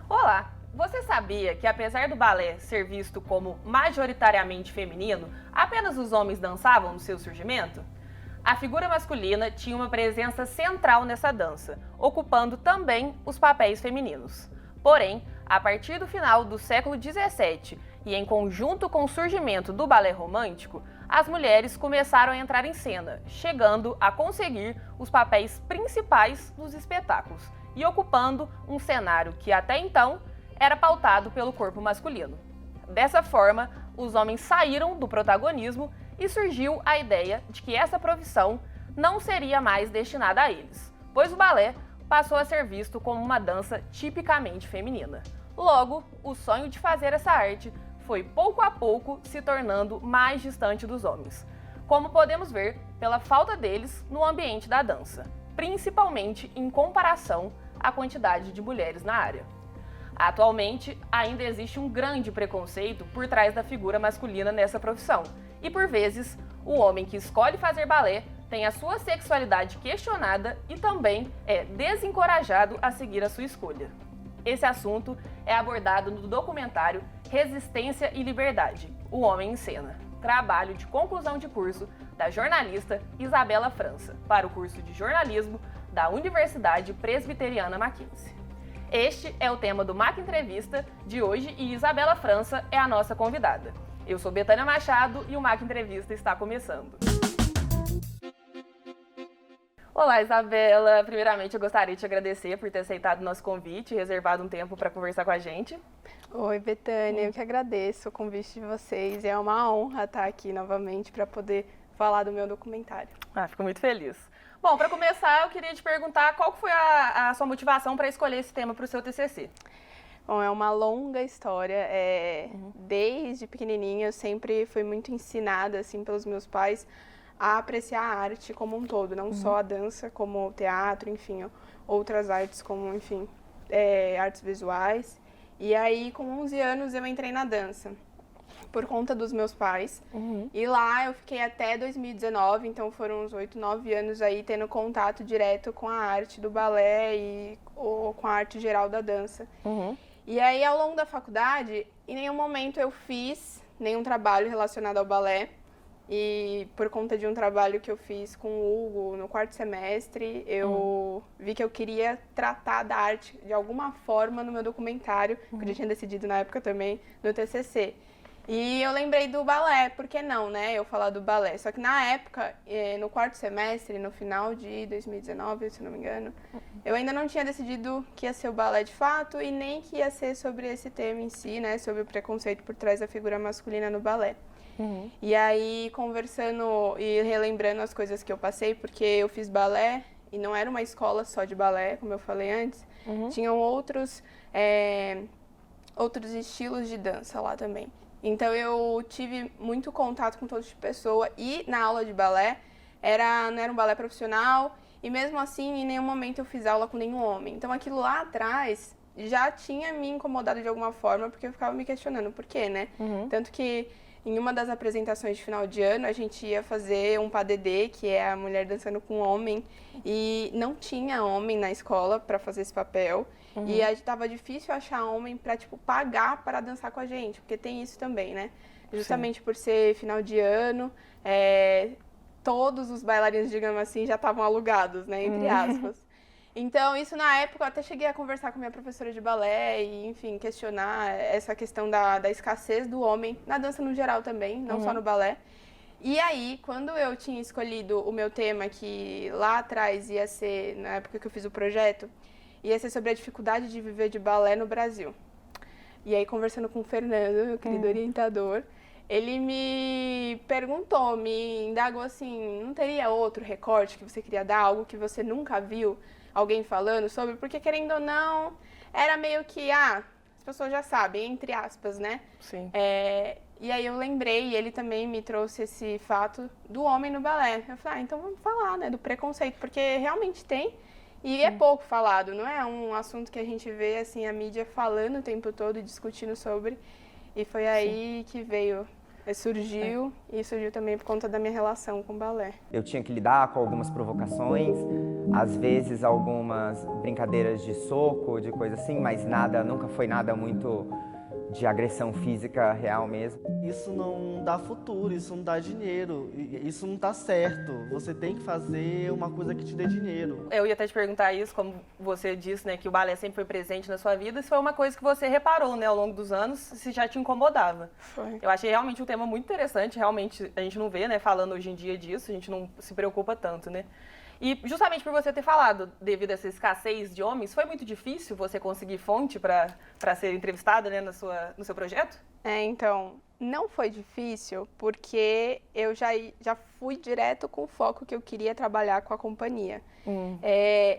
Olá! Você sabia que, apesar do balé ser visto como majoritariamente feminino, apenas os homens dançavam no seu surgimento? A figura masculina tinha uma presença central nessa dança, ocupando também os papéis femininos. Porém, a partir do final do século XVII e em conjunto com o surgimento do balé romântico, as mulheres começaram a entrar em cena, chegando a conseguir os papéis principais dos espetáculos e ocupando um cenário que até então era pautado pelo corpo masculino. Dessa forma, os homens saíram do protagonismo e surgiu a ideia de que essa profissão não seria mais destinada a eles, pois o balé passou a ser visto como uma dança tipicamente feminina. Logo, o sonho de fazer essa arte foi pouco a pouco se tornando mais distante dos homens, como podemos ver pela falta deles no ambiente da dança, principalmente em comparação à quantidade de mulheres na área. Atualmente, ainda existe um grande preconceito por trás da figura masculina nessa profissão, e por vezes, o homem que escolhe fazer balé tem a sua sexualidade questionada e também é desencorajado a seguir a sua escolha. Esse assunto é abordado no documentário Resistência e Liberdade, O Homem em Cena, trabalho de conclusão de curso da jornalista Isabela França, para o curso de jornalismo da Universidade Presbiteriana Mackenzie. Este é o tema do MAC Entrevista de hoje e Isabela França é a nossa convidada. Eu sou Betânia Machado e o MAC Entrevista está começando. Olá, Isabela. Primeiramente, eu gostaria de te agradecer por ter aceitado o nosso convite e reservado um tempo para conversar com a gente. Oi, Betânia. Eu que agradeço o convite de vocês. É uma honra estar aqui novamente para poder falar do meu documentário. Fico muito feliz. Bom, para começar, eu queria te perguntar qual foi a sua motivação para escolher esse tema para o seu TCC? Bom, é uma longa história. Desde pequenininha eu sempre fui muito ensinada assim, pelos meus pais a apreciar a arte como um todo, não só a dança, como o teatro, enfim, outras artes como, enfim, artes visuais. E aí, com 11 anos, eu entrei na dança, por conta dos meus pais. E lá eu fiquei até 2019, então foram uns 8, 9 anos aí tendo contato direto com a arte do balé e com a arte geral da dança. E aí, ao longo da faculdade, em nenhum momento eu fiz nenhum trabalho relacionado ao balé. E por conta de um trabalho que eu fiz com o Hugo no quarto semestre, eu vi que eu queria tratar da arte de alguma forma no meu documentário, que eu já tinha decidido na época também, no TCC. E eu lembrei do balé, por que não, né, eu falar do balé? Só que na época, no quarto semestre, no final de 2019, se não me engano, eu ainda não tinha decidido que ia ser o balé de fato e nem que ia ser sobre esse tema em si, né, sobre o preconceito por trás da figura masculina no balé. E aí, conversando e relembrando as coisas que eu passei, porque eu fiz balé e não era uma escola só de balé, como eu falei antes, tinham outros estilos de dança lá também. Então, eu tive muito contato com todo tipo de pessoa e na aula de balé, não era um balé profissional e mesmo assim, em nenhum momento eu fiz aula com nenhum homem. Então, aquilo lá atrás já tinha me incomodado de alguma forma, porque eu ficava me questionando por quê, né? Tanto que em uma das apresentações de final de ano, a gente ia fazer um PADD, que é a mulher dançando com homem, e não tinha homem na escola para fazer esse papel. E estava difícil achar homem para, pagar para dançar com a gente, porque tem isso também, né? Justamente por ser final de ano, todos os bailarinos, digamos assim, já estavam alugados, né? Entre aspas. Então, isso na época, eu até cheguei a conversar com minha professora de balé e, enfim, questionar essa questão da escassez do homem, na dança no geral também, não só no balé. E aí, quando eu tinha escolhido o meu tema, que lá atrás ia ser, na época que eu fiz o projeto, ia ser sobre a dificuldade de viver de balé no Brasil. E aí, conversando com o Fernando, meu querido orientador, ele me perguntou, me indagou assim, não teria outro recorte que você queria dar, algo que você nunca viu alguém falando sobre? Porque, querendo ou não, era meio que, as pessoas já sabem, entre aspas, né? Sim. E aí eu lembrei, e ele também me trouxe esse fato do homem no balé. Eu falei, então vamos falar, né, do preconceito, porque realmente tem, e é pouco falado, não é um assunto que a gente vê, assim, a mídia falando o tempo todo e discutindo sobre. E foi aí que veio, surgiu, e surgiu também por conta da minha relação com o balé. Eu tinha que lidar com algumas provocações, às vezes algumas brincadeiras de soco, de coisa assim, mas nunca foi nada muito de agressão física real mesmo. Isso não dá futuro, isso não dá dinheiro, isso não tá certo. Você tem que fazer uma coisa que te dê dinheiro. Eu ia até te perguntar isso, como você disse, né, que o balé sempre foi presente na sua vida, se foi uma coisa que você reparou, né, ao longo dos anos, se já te incomodava. Foi. Eu achei realmente um tema muito interessante, realmente a gente não vê, né, falando hoje em dia disso, a gente não se preocupa tanto, né. E justamente por você ter falado, devido a essa escassez de homens, foi muito difícil você conseguir fonte para ser entrevistada, né, no seu projeto? Então, não foi difícil porque eu já fui direto com o foco que eu queria trabalhar com a companhia.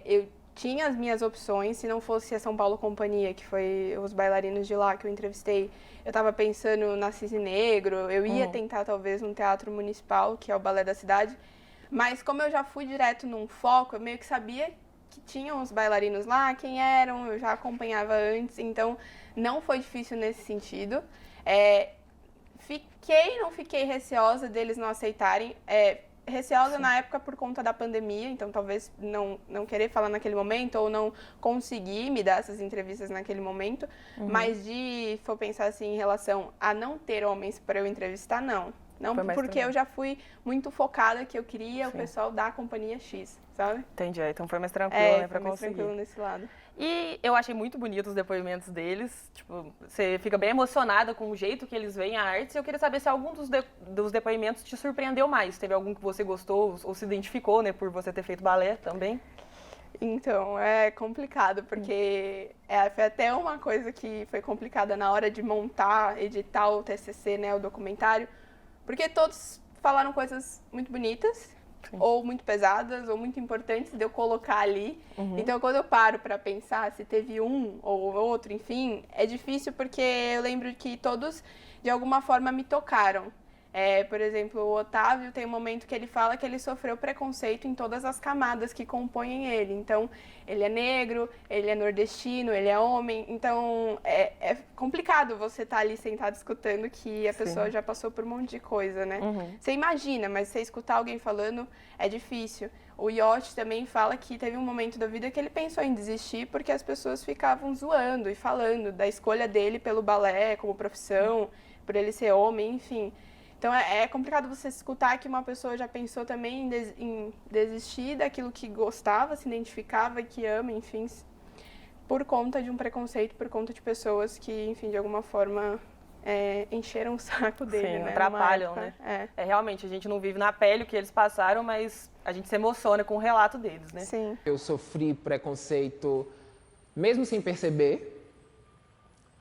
Eu tinha as minhas opções, se não fosse a São Paulo Companhia, que foi os bailarinos de lá que eu entrevistei, eu estava pensando na Cisne Negro, eu ia tentar talvez um teatro municipal, que é o balé da cidade, mas como eu já fui direto num foco, eu meio que sabia que tinham os bailarinos lá, quem eram, eu já acompanhava antes, então não foi difícil nesse sentido. Não fiquei receosa deles não aceitarem, receosa na época por conta da pandemia, então talvez não querer falar naquele momento ou não conseguir me dar essas entrevistas naquele momento, mas se for pensar assim em relação a não ter homens para eu entrevistar, não. Não, porque eu já fui muito focada que eu queria o pessoal da companhia X, sabe? Entendi, então foi mais tranquilo, né, pra conseguir. Foi mais tranquilo nesse lado. E eu achei muito bonito os depoimentos deles, tipo, você fica bem emocionada com o jeito que eles veem a arte, e eu queria saber se algum dos depoimentos te surpreendeu mais, teve algum que você gostou ou se identificou, né, por você ter feito balé também? Então, é complicado, porque foi até uma coisa que foi complicada na hora de montar, editar o TCC, né, o documentário, porque todos falaram coisas muito bonitas, ou muito pesadas, ou muito importantes de eu colocar ali. Então, quando eu paro para pensar se teve um ou outro, enfim, é difícil porque eu lembro que todos, de alguma forma, me tocaram. Por exemplo, o Otávio tem um momento que ele fala que ele sofreu preconceito em todas as camadas que compõem ele. Então, ele é negro, ele é nordestino, ele é homem. Então, é complicado você estar ali sentado escutando que a pessoa já passou por um monte de coisa, né? Você imagina, mas você escutar alguém falando é difícil. O Yoshi também fala que teve um momento da vida que ele pensou em desistir porque as pessoas ficavam zoando e falando da escolha dele pelo balé como profissão, por ele ser homem, enfim. Então, é complicado você escutar que uma pessoa já pensou também em desistir daquilo que gostava, se identificava, que ama, enfim, por conta de um preconceito, por conta de pessoas que, enfim, de alguma forma encheram o saco dele, né? Atrapalham, né? Realmente, a gente não vive na pele o que eles passaram, mas a gente se emociona com o relato deles, né? Sim. Eu sofri preconceito mesmo sem perceber.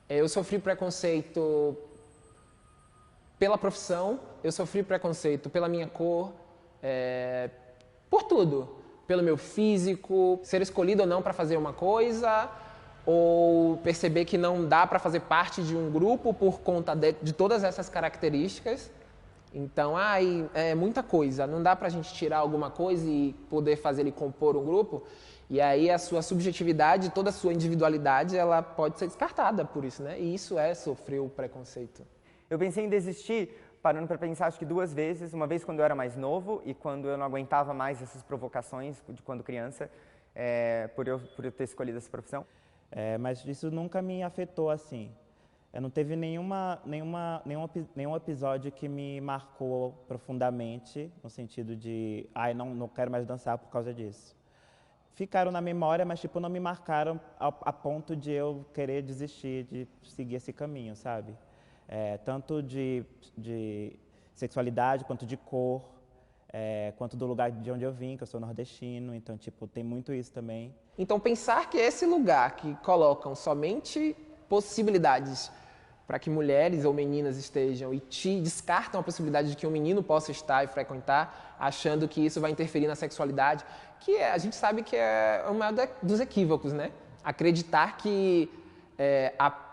Eu sofri preconceito pela profissão, eu sofri preconceito pela minha cor, por tudo. Pelo meu físico, ser escolhido ou não para fazer uma coisa, ou perceber que não dá para fazer parte de um grupo por conta de todas essas características. Então, é muita coisa, não dá para a gente tirar alguma coisa e poder fazer ele compor um grupo. E aí a sua subjetividade, toda a sua individualidade, ela pode ser descartada por isso, né? E isso é sofrer o preconceito. Eu pensei em desistir, parando para pensar acho que 2 vezes, uma vez quando eu era mais novo e quando eu não aguentava mais essas provocações de quando criança, por eu ter escolhido essa profissão. Mas isso nunca me afetou assim. Não teve nenhum episódio que me marcou profundamente, no sentido de, não quero mais dançar por causa disso. Ficaram na memória, mas não me marcaram a ponto de eu querer desistir de seguir esse caminho, sabe? Tanto de sexualidade, quanto de cor, quanto do lugar de onde eu vim, que eu sou nordestino, então, tem muito isso também. Então, pensar que esse lugar que colocam somente possibilidades para que mulheres ou meninas estejam e te descartam a possibilidade de que um menino possa estar e frequentar, achando que isso vai interferir na sexualidade, que a gente sabe que é o maior dos equívocos, né? Acreditar que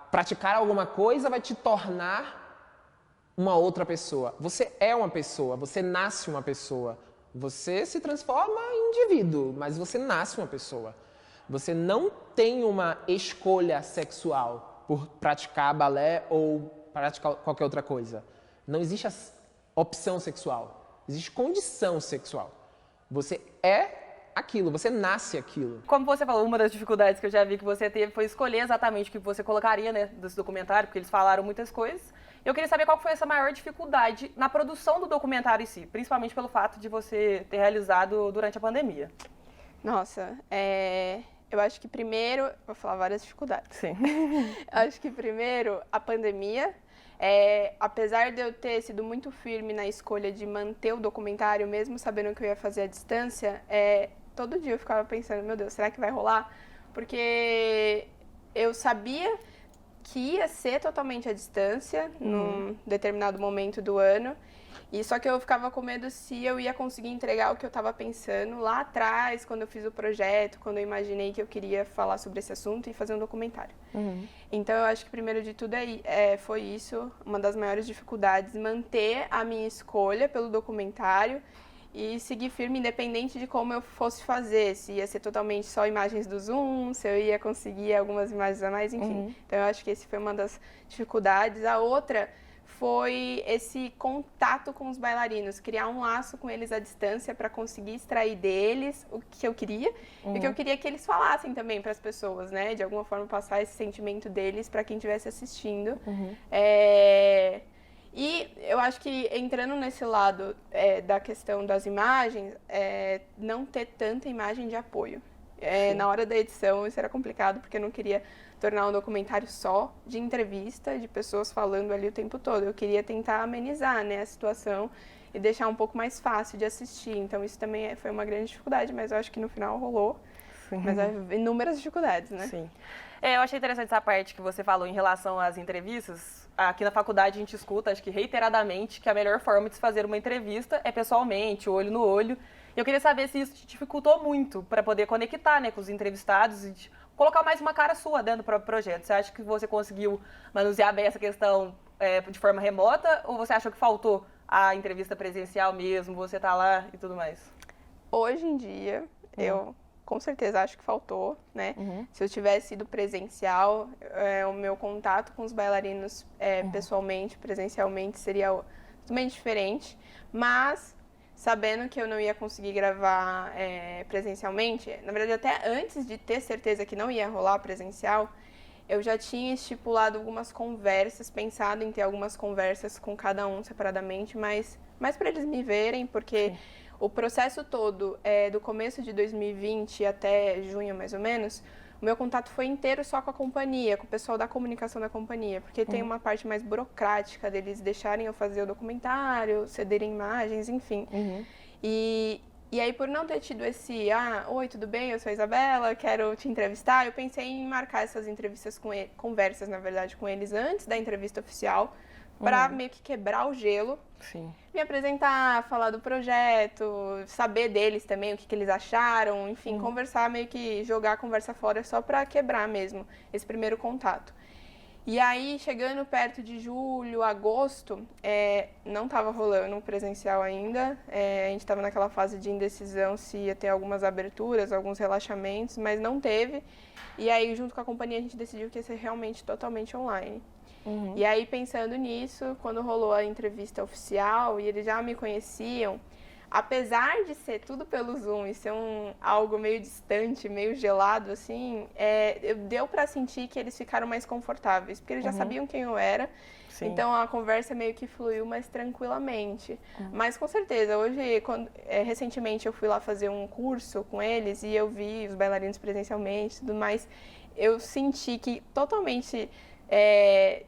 praticar alguma coisa vai te tornar uma outra pessoa. Você é uma pessoa, você nasce uma pessoa. Você se transforma em indivíduo, mas você nasce uma pessoa. Você não tem uma escolha sexual por praticar balé ou praticar qualquer outra coisa. Não existe a opção sexual, existe condição sexual. Você é aquilo, você nasce aquilo. Como você falou, uma das dificuldades que eu já vi que você teve foi escolher exatamente o que você colocaria, né, desse documentário, porque eles falaram muitas coisas. Eu queria saber qual foi essa maior dificuldade na produção do documentário em si, principalmente pelo fato de você ter realizado durante a pandemia. Nossa, eu acho que primeiro, vou falar várias dificuldades. Sim. Acho que primeiro, a pandemia. Apesar de eu ter sido muito firme na escolha de manter o documentário, mesmo sabendo que eu ia fazer à distância, todo dia eu ficava pensando, meu Deus, será que vai rolar? Porque eu sabia que ia ser totalmente à distância, num determinado momento do ano, e só que eu ficava com medo se eu ia conseguir entregar o que eu estava pensando lá atrás, quando eu fiz o projeto, quando eu imaginei que eu queria falar sobre esse assunto e fazer um documentário. Então, eu acho que primeiro de tudo foi isso, uma das maiores dificuldades, manter a minha escolha pelo documentário e seguir firme, independente de como eu fosse fazer, se ia ser totalmente só imagens do Zoom, se eu ia conseguir algumas imagens a mais, enfim. Então, eu acho que esse foi uma das dificuldades. A outra foi esse contato com os bailarinos, criar um laço com eles à distância para conseguir extrair deles o que eu queria e o que eu queria que eles falassem também para as pessoas, né? De alguma forma passar esse sentimento deles para quem estivesse assistindo. E eu acho que entrando nesse lado da questão das imagens, não ter tanta imagem de apoio. Na hora da edição isso era complicado porque eu não queria tornar um documentário só de entrevista, de pessoas falando ali o tempo todo. Eu queria tentar amenizar, né, a situação e deixar um pouco mais fácil de assistir. Então isso também foi uma grande dificuldade, mas eu acho que no final rolou. Sim. Mas inúmeras dificuldades, né? Sim. Eu achei interessante essa parte que você falou em relação às entrevistas. Aqui na faculdade a gente escuta, acho que reiteradamente, que a melhor forma de se fazer uma entrevista é pessoalmente, olho no olho. Eu queria saber se isso te dificultou muito para poder conectar, né, com os entrevistados e colocar mais uma cara sua dentro do próprio projeto. Você acha que você conseguiu manusear bem essa questão de forma remota ou você achou que faltou a entrevista presencial mesmo, você tá lá e tudo mais? Hoje em dia, eu com certeza acho que faltou, né? Se eu tivesse ido presencial, o meu contato com os bailarinos pessoalmente, presencialmente, seria totalmente diferente, mas sabendo que eu não ia conseguir gravar presencialmente, na verdade até antes de ter certeza que não ia rolar presencial, eu já tinha estipulado algumas conversas, pensado em ter algumas conversas com cada um separadamente, mas para eles me verem, porque o processo todo, do começo de 2020 até junho mais ou menos, o meu contato foi inteiro só com a companhia, com o pessoal da comunicação da companhia, porque tem uma parte mais burocrática deles deixarem eu fazer o documentário, cederem imagens, enfim. E aí, por não ter tido esse, oi, tudo bem, eu sou a Isabela, quero te entrevistar, eu pensei em marcar essas entrevistas conversas, na verdade, com eles antes da entrevista oficial, para meio que quebrar o gelo. Sim. Me apresentar, falar do projeto, saber deles também, o que eles acharam, enfim, conversar, meio que jogar a conversa fora só para quebrar mesmo esse primeiro contato. E aí, chegando perto de julho, agosto, não estava rolando presencial ainda, a gente estava naquela fase de indecisão se ia ter algumas aberturas, alguns relaxamentos, mas não teve. E aí, junto com a companhia, a gente decidiu que ia ser realmente totalmente online. E aí, pensando nisso, quando rolou a entrevista oficial e eles já me conheciam, apesar de ser tudo pelo Zoom e ser algo meio distante, meio gelado, assim, deu pra sentir que eles ficaram mais confortáveis, porque eles já sabiam quem eu era. Sim. Então, a conversa meio que fluiu mais tranquilamente. Mas, com certeza, hoje, recentemente eu fui lá fazer um curso com eles e eu vi os bailarinos presencialmente e tudo mais. Eu senti que totalmente...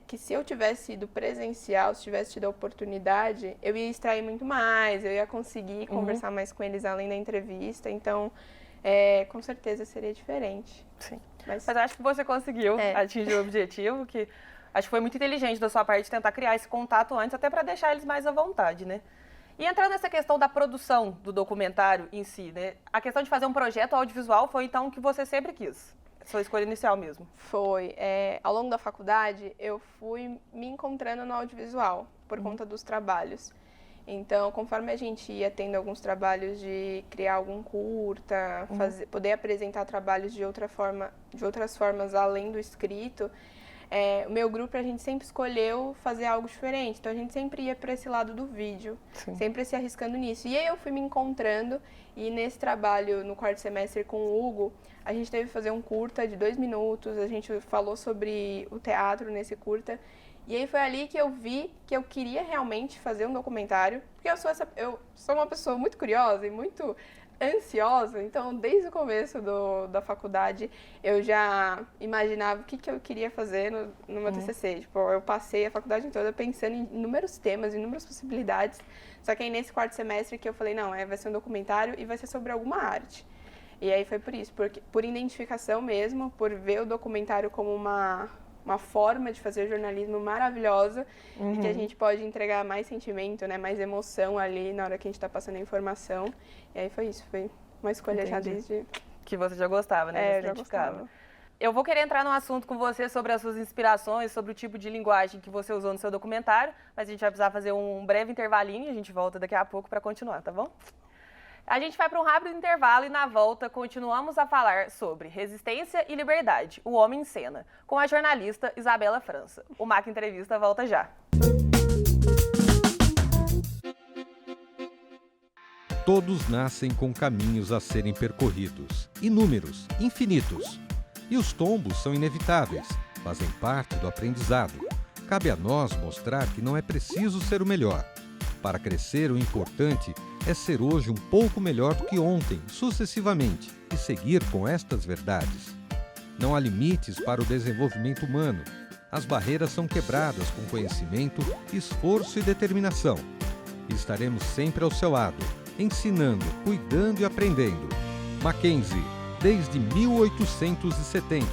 que se eu tivesse ido presencial, se tivesse tido a oportunidade, eu ia extrair muito mais, eu ia conseguir conversar mais com eles além da entrevista, então com certeza seria diferente. Sim. Mas acho que você conseguiu atingir o objetivo, que acho que foi muito inteligente da sua parte tentar criar esse contato antes, até para deixar eles mais à vontade, né? E entrando nessa questão da produção do documentário em si, né? A questão de fazer um projeto audiovisual foi então o que você sempre quis? Sua escolha inicial mesmo? Foi. Ao longo da faculdade, eu fui me encontrando no audiovisual, por conta dos trabalhos. Então, conforme a gente ia tendo alguns trabalhos de criar algum curta, poder apresentar trabalhos de outras formas além do escrito, o meu grupo, a gente sempre escolheu fazer algo diferente. Então, a gente sempre ia para esse lado do vídeo, sempre se arriscando nisso. E aí eu fui me encontrando, e nesse trabalho, no quarto semestre com o Hugo, a gente teve que fazer um curta de 2 minutos, a gente falou sobre o teatro nesse curta. E aí foi ali que eu vi que eu queria realmente fazer um documentário, porque eu sou uma pessoa muito curiosa e muito ansiosa, então desde o começo da faculdade eu já imaginava o que eu queria fazer no meu TCC. Tipo, eu passei a faculdade toda pensando em inúmeros temas, inúmeras possibilidades, só que aí nesse quarto semestre que eu falei, não, vai ser um documentário e vai ser sobre alguma arte. E aí foi por isso, por identificação mesmo, por ver o documentário como uma forma de fazer jornalismo maravilhosa e que a gente pode entregar mais sentimento, né, mais emoção ali na hora que a gente está passando a informação. E aí foi isso, foi uma escolha já desde... Que você já gostava, né? Já gostava. Eu vou querer entrar num assunto com você sobre as suas inspirações, sobre o tipo de linguagem que você usou no seu documentário, mas a gente vai precisar fazer um breve intervalinho e a gente volta daqui a pouco para continuar, tá bom? A gente vai para um rápido intervalo e na volta continuamos a falar sobre resistência e liberdade, o homem em cena, com a jornalista Isabela França. O MAC Entrevista volta já. Todos nascem com caminhos a serem percorridos, inúmeros, infinitos. E os tombos são inevitáveis, fazem parte do aprendizado. Cabe a nós mostrar que não é preciso ser o melhor. Para crescer, o importante é ser hoje um pouco melhor do que ontem, sucessivamente, e seguir com estas verdades. Não há limites para o desenvolvimento humano. As barreiras são quebradas com conhecimento, esforço e determinação. E estaremos sempre ao seu lado, ensinando, cuidando e aprendendo. Mackenzie, desde 1870,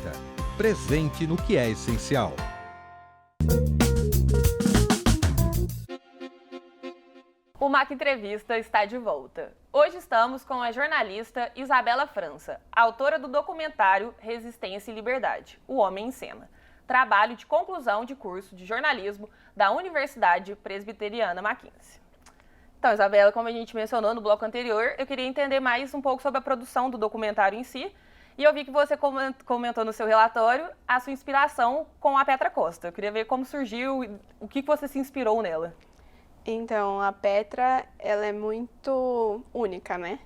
presente no que é essencial. O MAC Entrevista está de volta. Hoje estamos com a jornalista Isabela França, autora do documentário Resistência e Liberdade, o Homem em Cena, trabalho de conclusão de curso de jornalismo da Universidade Presbiteriana Mackenzie. Então, Isabela, como a gente mencionou no bloco anterior, eu queria entender mais um pouco sobre a produção do documentário em si, e eu vi que você comentou no seu relatório a sua inspiração com a Petra Costa. Eu queria ver como surgiu e o que você se inspirou nela. Então, a Petra, ela é muito única, né?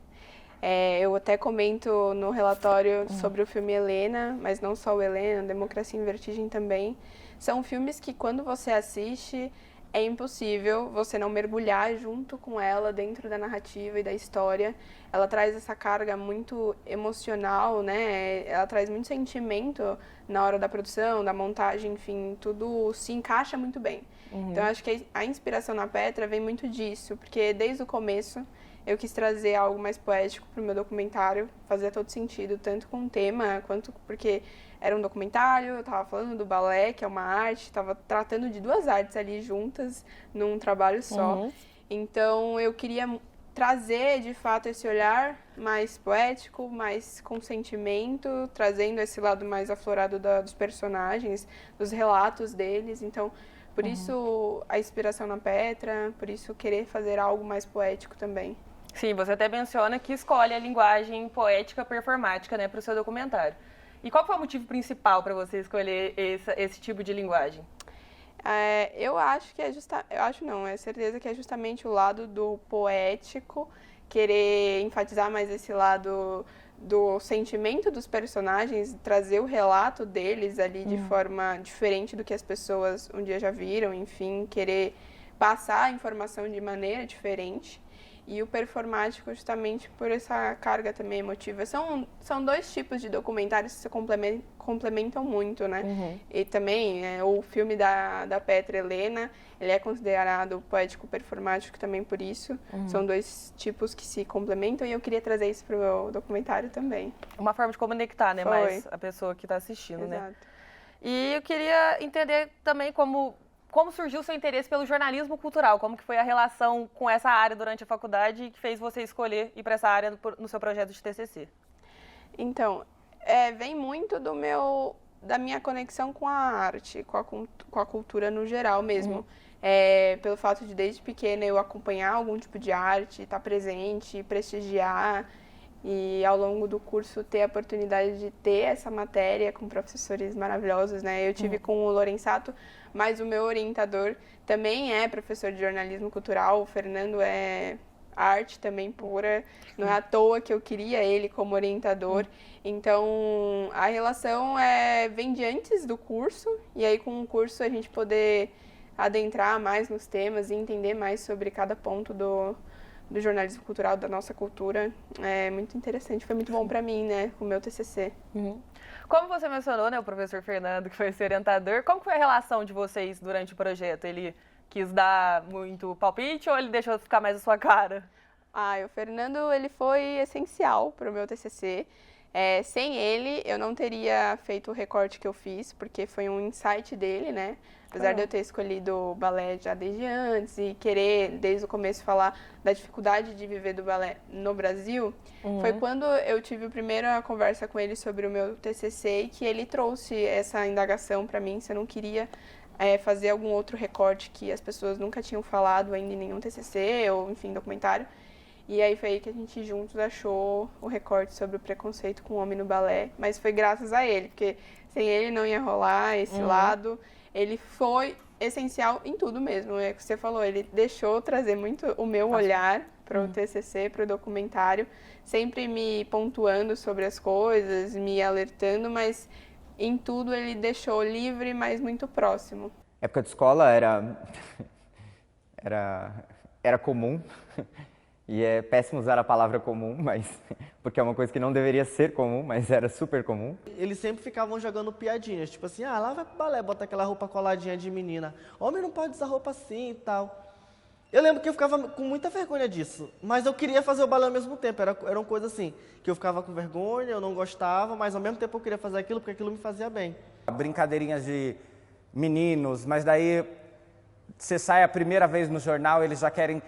Eu até comento no relatório sobre o filme Helena, mas não só o Helena, Democracia em Vertigem também. São filmes que, quando você assiste, é impossível você não mergulhar junto com ela dentro da narrativa e da história. Ela traz essa carga muito emocional, né? Ela traz muito sentimento na hora da produção, da montagem, enfim, tudo se encaixa muito bem. Então, eu acho que a inspiração na Petra vem muito disso, porque desde o começo eu quis trazer algo mais poético para o meu documentário, fazia todo sentido, tanto com o tema, quanto porque era um documentário, eu estava falando do balé, que é uma arte, estava tratando de 2 artes ali juntas, num trabalho só. Então, eu queria trazer, de fato, esse olhar mais poético, mais com sentimento, trazendo esse lado mais aflorado dos personagens, dos relatos deles. Então, por isso a inspiração na Petra, por isso querer fazer algo mais poético também. Sim, você até menciona que escolhe a linguagem poética performática, né, para o seu documentário. E qual foi o motivo principal para você escolher esse tipo de linguagem? Eu acho que é certeza que é justamente o lado do poético, querer enfatizar mais esse lado do sentimento dos personagens, trazer o relato deles ali de forma diferente do que as pessoas um dia já viram, enfim, querer passar a informação de maneira diferente. E o performático justamente por essa carga também emotiva. São 2 tipos de documentários que se complementam muito, né? E também o filme da Petra Helena, ele é considerado poético performático também por isso. São 2 tipos que se complementam e eu queria trazer isso para o meu documentário também. Uma forma de conectar, né, mais a pessoa que está assistindo, né? E eu queria entender também como surgiu o seu interesse pelo jornalismo cultural, como que foi a relação com essa área durante a faculdade que fez você escolher ir para essa área no seu projeto de TCC? Então, vem muito da minha conexão com a arte, com a cultura no geral mesmo. Pelo fato de, desde pequena, eu acompanhar algum tipo de arte, estar presente, prestigiar. e ao longo do curso ter a oportunidade de ter essa matéria com professores maravilhosos, né? Eu tive com o Lorenzato, mas o meu orientador também é professor de jornalismo cultural, o Fernando é arte também pura, não é à toa que eu queria ele como orientador. Então, a relação vem de antes do curso, e aí com o curso a gente poder adentrar mais nos temas e entender mais sobre cada ponto do jornalismo cultural, da nossa cultura, é muito interessante. Foi muito bom para mim, né, com o meu TCC. Como você mencionou, né, o professor Fernando, que foi esse orientador, como foi a relação de vocês durante o projeto? Ele quis dar muito palpite ou ele deixou ficar mais a sua cara? O Fernando, ele foi essencial para o meu TCC. Sem ele, eu não teria feito o recorte que eu fiz, porque foi um insight dele, né? Apesar de eu ter escolhido o balé já desde antes e querer, desde o começo, falar da dificuldade de viver do balé no Brasil, foi quando eu tive a primeira conversa com ele sobre o meu TCC e que ele trouxe essa indagação para mim, se eu não queria fazer algum outro recorte que as pessoas nunca tinham falado ainda em nenhum TCC ou, enfim, documentário. E aí foi aí que a gente juntos achou o recorte sobre o preconceito com o homem no balé, mas foi graças a ele, porque sem ele não ia rolar esse lado. Ele foi essencial em tudo mesmo, é o que você falou, ele deixou trazer muito o meu olhar para o TCC, para o documentário, sempre me pontuando sobre as coisas, me alertando, mas em tudo ele deixou livre, mas muito próximo. Época de escola era comum. E é péssimo usar a palavra comum, mas porque é uma coisa que não deveria ser comum, mas era super comum. Eles sempre ficavam jogando piadinhas, tipo assim, lá vai pro balé, bota aquela roupa coladinha de menina. Homem não pode usar roupa assim e tal. Eu lembro que eu ficava com muita vergonha disso, mas eu queria fazer o balé ao mesmo tempo. Era uma coisa assim, que eu ficava com vergonha, eu não gostava, mas ao mesmo tempo eu queria fazer aquilo porque aquilo me fazia bem. Brincadeirinhas de meninos, mas daí você sai a primeira vez no jornal, eles já querem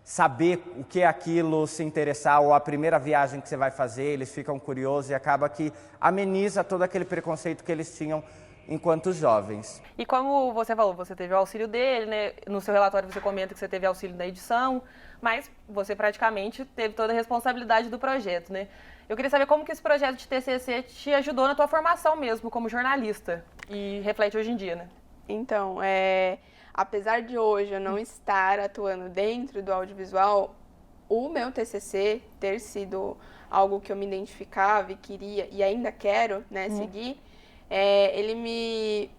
saber o que é aquilo, se interessar, ou a primeira viagem que você vai fazer, eles ficam curiosos e acaba que ameniza todo aquele preconceito que eles tinham enquanto jovens. E como você falou, você teve o auxílio dele, né? No seu relatório você comenta que você teve auxílio na edição, mas você praticamente teve toda a responsabilidade do projeto, né? Eu queria saber como que esse projeto de TCC te ajudou na tua formação mesmo, como jornalista, e reflete hoje em dia, né? Então, apesar de hoje eu não estar atuando dentro do audiovisual, o meu TCC ter sido algo que eu me identificava e queria e ainda quero, né, seguir, ele me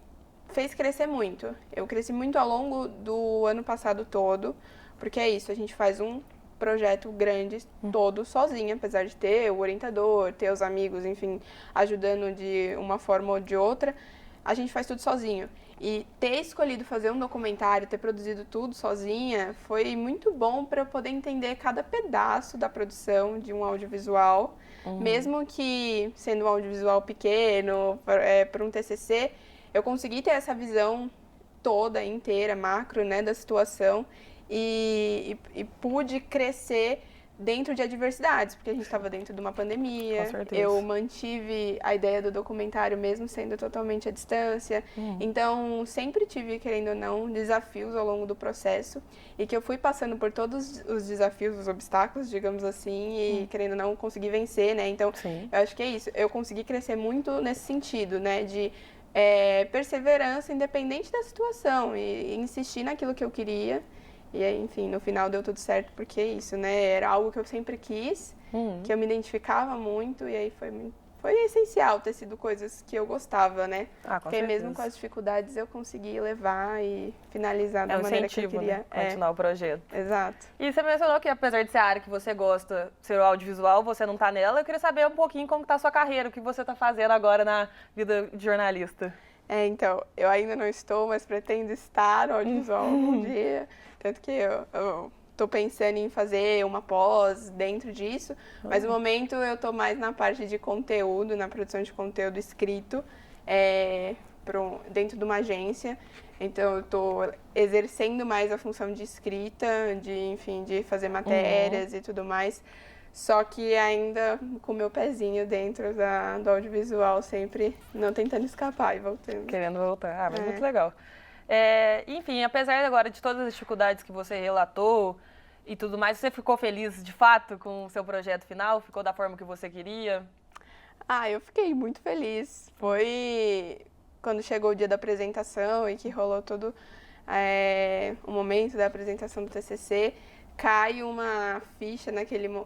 fez crescer muito. Eu cresci muito ao longo do ano passado todo, porque é isso, a gente faz um projeto grande todo sozinha, apesar de ter o orientador, ter os amigos, enfim, ajudando de uma forma ou de outra, a gente faz tudo sozinho. E ter escolhido fazer um documentário, ter produzido tudo sozinha, foi muito bom para eu poder entender cada pedaço da produção de um audiovisual, mesmo que sendo um audiovisual pequeno, para um TCC, eu consegui ter essa visão toda, inteira, macro, né, da situação e pude crescer dentro de adversidades, porque a gente estava dentro de uma pandemia. Com certeza. Eu mantive a ideia do documentário mesmo sendo totalmente à distância. Então, sempre tive, querendo ou não, desafios ao longo do processo e que eu fui passando por todos os desafios, os obstáculos, digamos assim, e querendo ou não, consegui vencer, né? Então, eu acho que é isso. Eu consegui crescer muito nesse sentido, né? De perseverança independente da situação e insistir naquilo que eu queria. E aí, enfim, no final deu tudo certo, porque é isso, né? Era algo que eu sempre quis, que eu me identificava muito, e aí foi essencial ter sido coisas que eu gostava, né? Com porque certeza. mesmo com as dificuldades eu consegui levar e finalizar da maneira que eu incentivo, queria. né? Continuar o projeto. Exato. E você mencionou que apesar de ser a área que você gosta, ser o audiovisual, você não tá nela. Eu queria saber um pouquinho como tá a sua carreira, o que você tá fazendo agora na vida de jornalista. Então, eu ainda não estou, mas pretendo estar no audiovisual algum dia. Tanto que eu tô pensando em fazer uma pós dentro disso, mas no momento eu tô mais na parte de conteúdo, na produção de conteúdo escrito, dentro de uma agência. Então, eu tô exercendo mais a função de escrita, de fazer matérias e tudo mais. Só que ainda com o meu pezinho dentro do audiovisual, sempre não tentando escapar e voltando. Querendo voltar. Mas muito legal. Enfim, apesar agora de todas as dificuldades que você relatou, e tudo mais. Você ficou feliz, de fato, com o seu projeto final? Ficou da forma que você queria? Eu fiquei muito feliz. Foi quando chegou o dia da apresentação e que rolou todo o momento da apresentação do TCC, caiu uma ficha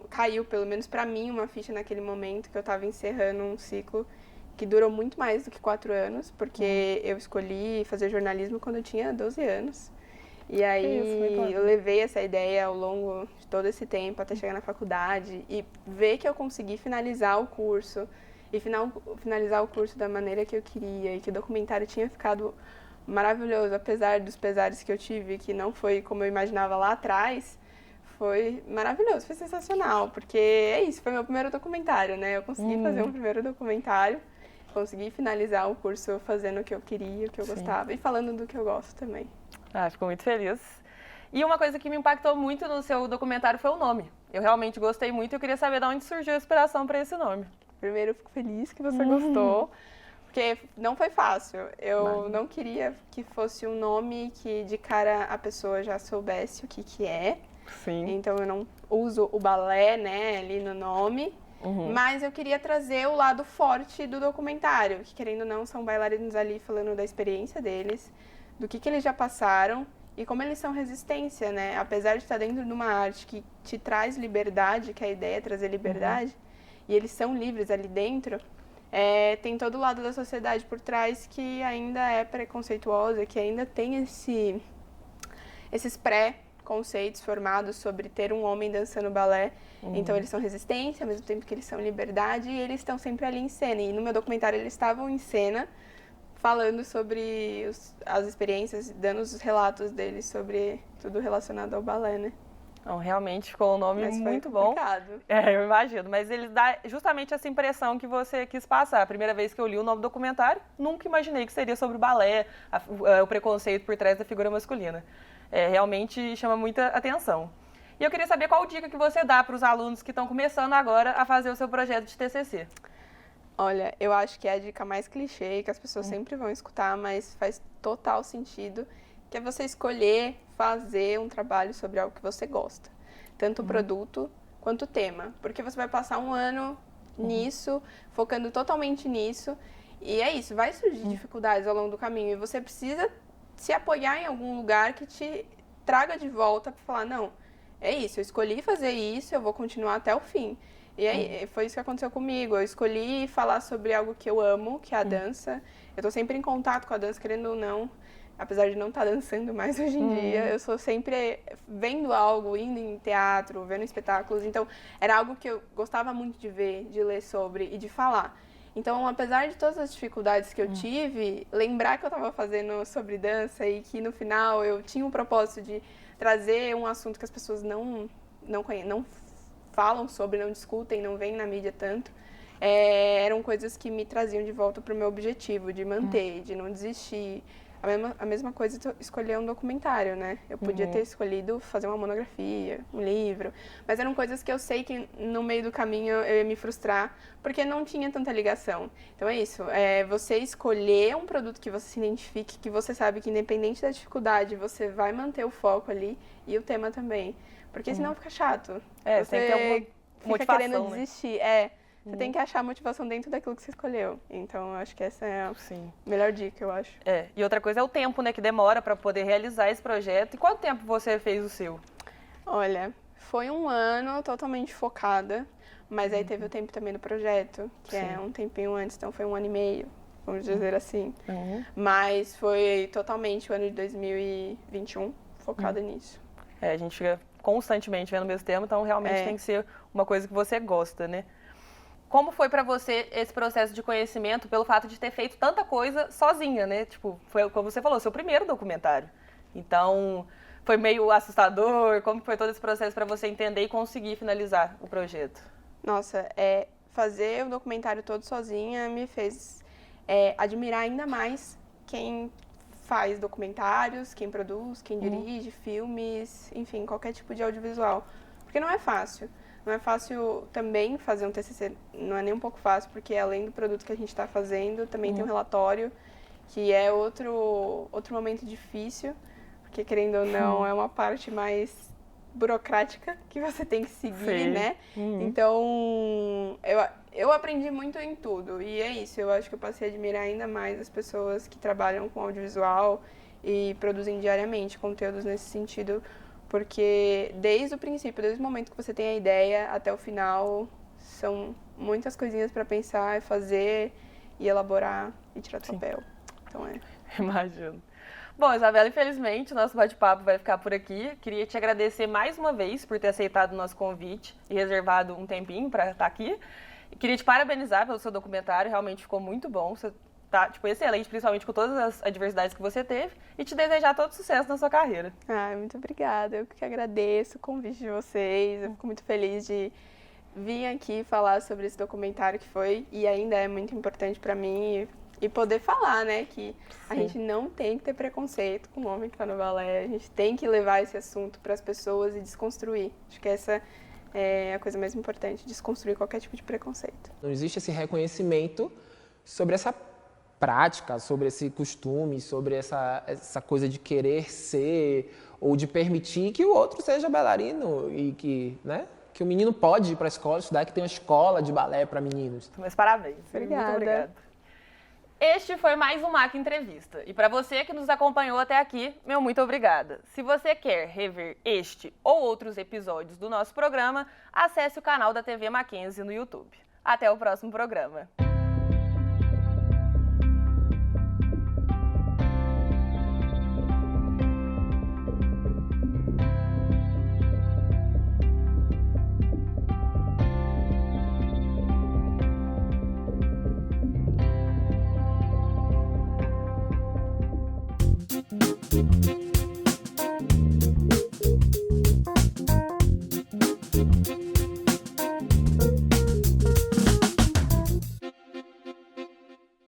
caiu, pelo menos para mim, uma ficha naquele momento que eu estava encerrando um ciclo que durou muito mais do que 4 anos, porque eu escolhi fazer jornalismo quando eu tinha 12 anos. E aí eu levei essa ideia ao longo de todo esse tempo até chegar na faculdade e ver que eu consegui finalizar o curso e finalizar o curso da maneira que eu queria e que o documentário tinha ficado maravilhoso, apesar dos pesares que eu tive, que não foi como eu imaginava lá atrás, foi maravilhoso, foi sensacional, porque é isso, foi meu primeiro documentário, né? Eu consegui fazer um primeiro documentário, consegui finalizar o curso fazendo o que eu queria, o que eu gostava e falando do que eu gosto também. Fico muito feliz. E uma coisa que me impactou muito no seu documentário foi o nome. Eu realmente gostei muito e eu queria saber de onde surgiu a inspiração para esse nome. Primeiro, eu fico feliz que você gostou, porque não foi fácil. Eu não queria que fosse um nome que de cara a pessoa já soubesse o que é. Sim. Então eu não uso o balé, né, ali no nome. Mas eu queria trazer o lado forte do documentário, que querendo ou não são bailarinos ali falando da experiência deles, do que eles já passaram e como eles são resistência, né? Apesar de estar dentro de uma arte que te traz liberdade, que a ideia é trazer liberdade, e eles são livres ali dentro, tem todo o lado da sociedade por trás que ainda é preconceituosa, que ainda tem esses pré-conceitos formados sobre ter um homem dançando balé. Então eles são resistência, ao mesmo tempo que eles são liberdade, e eles estão sempre ali em cena. E no meu documentário eles estavam em cena, falando sobre as experiências, dando os relatos deles sobre tudo relacionado ao balé, né? Então, realmente ficou um nome muito bom. Complicado. Eu imagino, mas ele dá justamente essa impressão que você quis passar. A primeira vez que eu li o nome do documentário, nunca imaginei que seria sobre o balé, o preconceito por trás da figura masculina. Realmente chama muita atenção. E eu queria saber qual dica que você dá para os alunos que estão começando agora a fazer o seu projeto de TCC. Olha, eu acho que é a dica mais clichê, que as pessoas sempre vão escutar, mas faz total sentido, que é você escolher fazer um trabalho sobre algo que você gosta. Tanto o produto quanto o tema. Porque você vai passar um ano nisso, focando totalmente nisso, e é isso, vai surgir dificuldades ao longo do caminho, e você precisa se apoiar em algum lugar que te traga de volta para falar, não, é isso, eu escolhi fazer isso, eu vou continuar até o fim. E aí, foi isso que aconteceu comigo. Eu escolhi falar sobre algo que eu amo, que é a dança. Eu tô sempre em contato com a dança, querendo ou não. Apesar de não estar dançando mais hoje em dia, eu sou sempre vendo algo, indo em teatro, vendo espetáculos. Então, era algo que eu gostava muito de ver, de ler sobre e de falar. Então, apesar de todas as dificuldades que eu tive, lembrar que eu estava fazendo sobre dança e que no final eu tinha um propósito de trazer um assunto que as pessoas não falam sobre, não discutem, não veem na mídia tanto, eram coisas que me traziam de volta para o meu objetivo, de manter, de não desistir. A mesma coisa escolher um documentário, né? Eu podia ter escolhido fazer uma monografia, um livro, mas eram coisas que eu sei que no meio do caminho eu ia me frustrar, porque não tinha tanta ligação. Então é isso, você escolher um produto que você se identifique, que você sabe que independente da dificuldade, você vai manter o foco ali e o tema também. Porque senão fica chato. Você tem que ter alguma fica motivação, querendo né? desistir. Você tem que achar motivação dentro daquilo que você escolheu. Então, eu acho que essa é a melhor dica, eu acho. E outra coisa é o tempo, né, que demora para poder realizar esse projeto. E quanto tempo você fez o seu? Olha, foi um ano totalmente focada, mas aí teve o tempo também do projeto, que é um tempinho antes, então foi 1 ano e meio, vamos dizer assim. Mas foi totalmente o ano de 2021 focada nisso. A gente fica constantemente vendo o mesmo tema, então realmente tem que ser uma coisa que você gosta, né? Como foi pra você esse processo de conhecimento pelo fato de ter feito tanta coisa sozinha, né? Tipo, foi como você falou, seu primeiro documentário. Então, foi meio assustador? Como foi todo esse processo pra você entender e conseguir finalizar o projeto? Nossa, fazer o documentário todo sozinha me fez admirar ainda mais quem faz documentários, quem produz, quem dirige filmes, enfim, qualquer tipo de audiovisual. Porque não é fácil. Não é fácil também fazer um TCC, não é nem um pouco fácil, porque além do produto que a gente está fazendo, também tem um relatório, que é outro momento difícil, porque querendo ou não, é uma parte mais burocrática que você tem que seguir, Sim. né? Então, eu aprendi muito em tudo. E é isso, eu acho que eu passei a admirar ainda mais as pessoas que trabalham com audiovisual e produzem diariamente conteúdos nesse sentido, porque desde o princípio, desde o momento que você tem a ideia até o final, são muitas coisinhas para pensar e fazer e elaborar e tirar do papel. Então Imagino. Bom, Isabela, infelizmente o nosso bate-papo vai ficar por aqui. Queria te agradecer mais uma vez por ter aceitado o nosso convite e reservado um tempinho para estar aqui. E queria te parabenizar pelo seu documentário, realmente ficou muito bom. Você tá, excelente, principalmente com todas as adversidades que você teve, e te desejar todo sucesso na sua carreira. muito obrigada. Eu que agradeço o convite de vocês. Eu fico muito feliz de vir aqui falar sobre esse documentário que foi e ainda é muito importante para mim e poder falar, né, que a gente não tem que ter preconceito com o homem que está no balé. A gente tem que levar esse assunto para as pessoas e desconstruir. Acho que essa é a coisa mais importante, desconstruir qualquer tipo de preconceito. Não existe esse reconhecimento sobre essa prática, sobre esse costume, sobre essa coisa de querer ser ou de permitir que o outro seja bailarino e que, né, que o menino pode ir para a escola estudar, que tem uma escola de balé para meninos. Mas parabéns. Obrigada. Muito obrigada. Este foi mais um MAC Entrevista. E para você que nos acompanhou até aqui, meu muito obrigada. Se você quer rever este ou outros episódios do nosso programa, acesse o canal da TV Mackenzie no YouTube. Até o próximo programa.